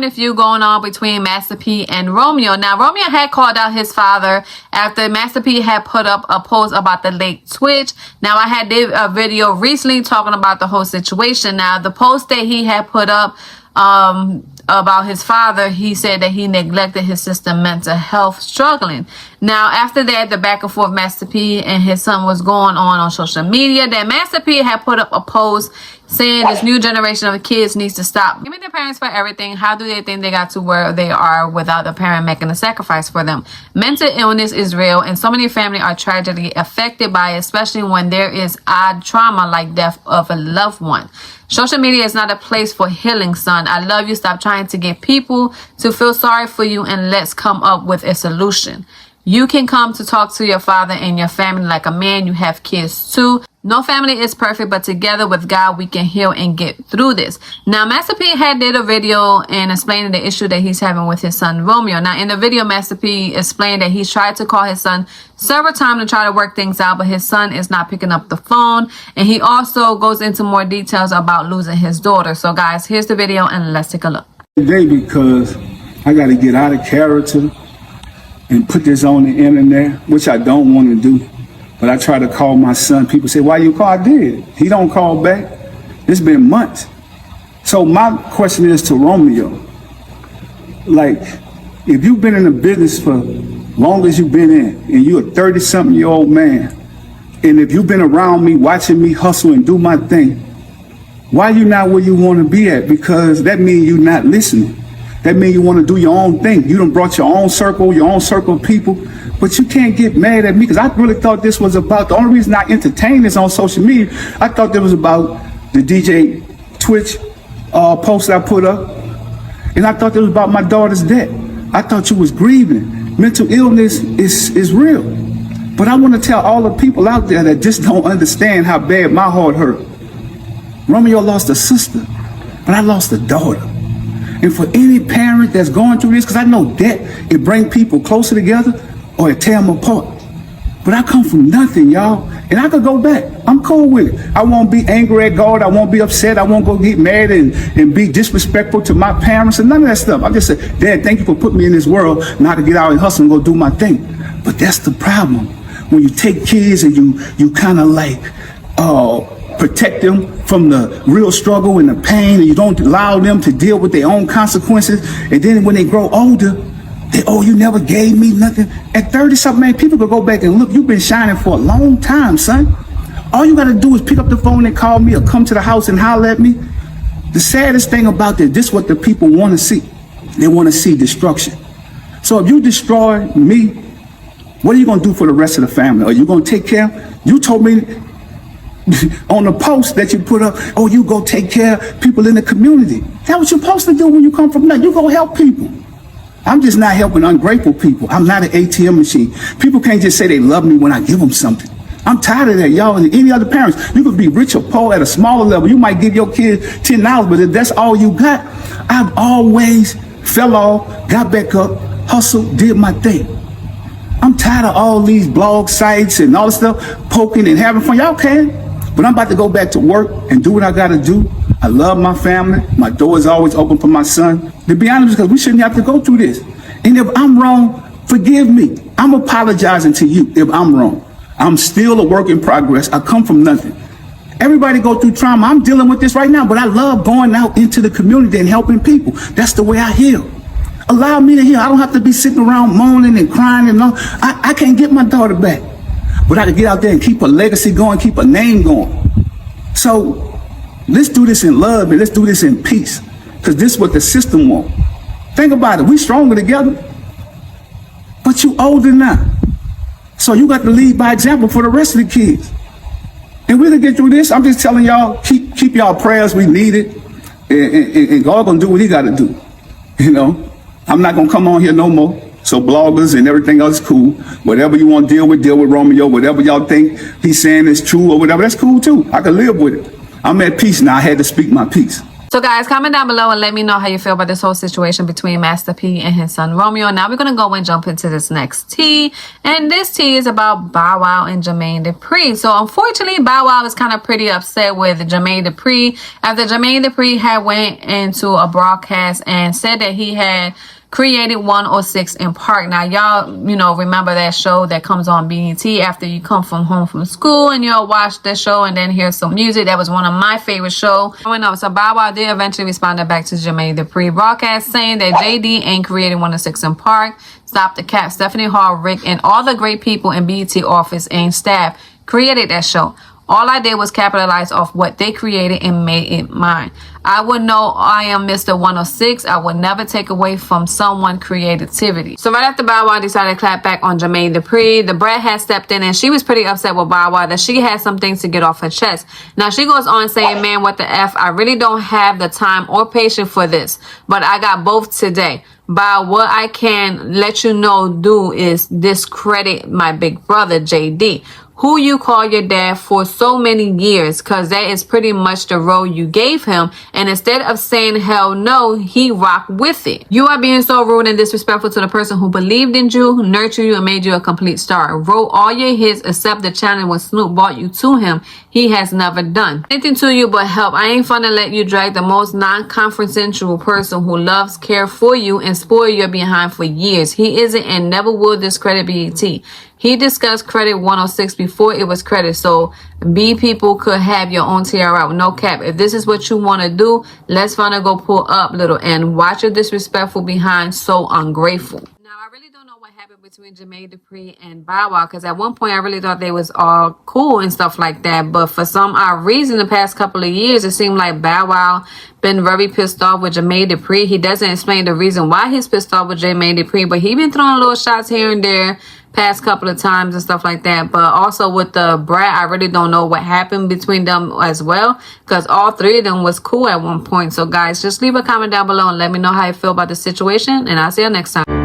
family feud going on between Master P and Romeo. Now, Romeo had called out his father after Master P had put up a post about the late Twitch. Now, I had did a video recently talking about the whole situation. Now, the post that he had put up about his father, he said that he neglected his sister's mental health struggling. Now, after that, the back and forth Master P and his son was going on social media. That Master P had put up a post saying this new generation of kids needs to stop blaming their parents for everything. How do they think they got to where they are without the parent making a sacrifice for them? Mental illness is real, and so many families are tragically affected by it, especially when there is odd trauma like death of a loved one. Social media is not a place for healing, son. I love you. Stop trying to get people to feel sorry for you, and let's come up with a solution. You can come to talk to your father and your family like a man. You have kids too. No family is perfect, but together with God, we can heal and get through this. Now, Master P had did a video and explaining the issue that he's having with his son, Romeo. Now, in the video, Master P explained that he's tried to call his son several times to try to work things out, but his son is not picking up the phone. And he also goes into more details about losing his daughter. So, guys, here's the video and let's take a look. Today, because I got to get out of character and put this on the internet, which I don't want to do. But I try to call my son. People say, why you call? I did. He don't call back. It's been months. So my question is to Romeo. Like, if you've been in the business for long as you've been in, and you're a 30-something-year-old man, and if you've been around me, watching me hustle and do my thing, why you not where you want to be at? Because that means you're not listening. That means you want to do your own thing. You done brought your own circle of people. But you can't get mad at me, because I really thought this was about, the only reason I entertained this on social media, I thought it was about the DJ Twitch post I put up. And I thought it was about my daughter's death. I thought you was grieving. Mental illness is real. But I want to tell all the people out there that just don't understand how bad my heart hurt. Romeo lost a sister, but I lost a daughter. And for any parent that's going through this, because I know that it brings people closer together or it tear them apart. But I come from nothing, y'all. And I could go back. I'm cool with it. I won't be angry at God. I won't be upset. I won't go get mad and be disrespectful to my parents and none of that stuff. I just say, Dad, thank you for putting me in this world, now to get out and hustle and go do my thing. But that's the problem. When you take kids and you kind of like protect them from the real struggle and the pain, and you don't allow them to deal with their own consequences. And then when they grow older, you never gave me nothing. At 30-something, man, people could go back and look. You've been shining for a long time, son. All you got to do is pick up the phone and call me or come to the house and holler at me. The saddest thing about this is what the people want to see. They want to see destruction. So if you destroy me, what are you going to do for the rest of the family? Are you going to take care? You told me on the post that you put up, oh, you go take care of people in the community. That's what you're supposed to do when you come from nothing. You go help people. I'm just not helping ungrateful people. I'm not an ATM machine. People can't just say they love me when I give them something. I'm tired of that, y'all. And any other parents, you could be rich or poor at a smaller level. You might give your kid $10, but if that's all you got, I've always fell off, got back up, hustled, did my thing. I'm tired of all these blog sites and all this stuff, poking and having fun. Y'all can. But I'm about to go back to work and do what I got to do. I love my family. My door is always open for my son. To be honest, because we shouldn't have to go through this. And if I'm wrong, forgive me. I'm apologizing to you if I'm wrong. I'm still a work in progress. I come from nothing. Everybody go through trauma. I'm dealing with this right now, but I love going out into the community and helping people. That's the way I heal. Allow me to heal. I don't have to be sitting around moaning and crying and all. I can't get my daughter back. But I can get out there and keep a legacy going, keep a name going. So let's do this in love and let's do this in peace, because this is what the system wants. Think about it. We stronger together, but you older now. So you got to lead by example for the rest of the kids. And we're going to get through this. I'm just telling y'all, keep y'all prayers. We need it. And God going to do what he got to do. You know, I'm not going to come on here no more. So bloggers and everything else is cool. Whatever you want to deal with Romeo. Whatever y'all think he's saying is true or whatever, that's cool too. I can live with it. I'm at peace now. I had to speak my peace. So guys, comment down below and let me know how you feel about this whole situation between Master P and his son Romeo. Now we're going to go and jump into this next tea. And this tea is about Bow Wow and Jermaine Dupri. So unfortunately, Bow Wow is kind of pretty upset with Jermaine Dupri after Jermaine Dupri had went into a broadcast and said that he had created 106 in Park. Now y'all remember that show that comes on BET after you come from home from school and you'll watch the show and then hear some music. That was one of my favorite shows growing up. So Bow Wow did eventually respond back to Jermaine Dupri broadcast saying that JD ain't created 106 in Park. Stop the cap. Stephanie Hall, Rick, and all the great people in BET office and staff created that show. All I did was capitalize off what they created and made it mine. I would know I am Mr. 106. I would never take away from someone's creativity. So right after Bow Wow decided to clap back on Jermaine Dupri, the brat had stepped in and she was pretty upset with Bow Wow that she had some things to get off her chest. Now she goes on saying, man, what the F? I really don't have the time or patience for this, but I got both today. By what I can let you know do is discredit my big brother, JD, who you call your dad for so many years, because that is pretty much the role you gave him. And instead of saying hell no, he rocked with it. You are being so rude and disrespectful to the person who believed in you, who nurtured you, and made you a complete star. Wrote all your hits except the challenge when Snoop brought you to him. He has never done anything to you but help. I ain't finna let you drag the most non-confrontational person who loves, care for you, and spoil your behind for years. He isn't and never will discredit BET. He discussed Credit 106 before it was credit, so B people could have your own TR with no cap. If this is what you want to do, let's finna go pull up little and watch your disrespectful behind, so ungrateful. Now, I really don't know what happened between Jermaine Dupri and Bow Wow, because at one point I really thought they was all cool and stuff like that, but for some odd reason the past couple of years it seemed like Bow Wow been very pissed off with Jermaine Dupri. He doesn't explain the reason why he's pissed off with Jermaine Dupri, but he been throwing little shots here and there past couple of times and stuff like that. But also with the brat, I really don't know what happened between them as well, because all three of them was cool at one point. So guys, just leave a comment down below and let me know how you feel about the situation, and I'll see you next time.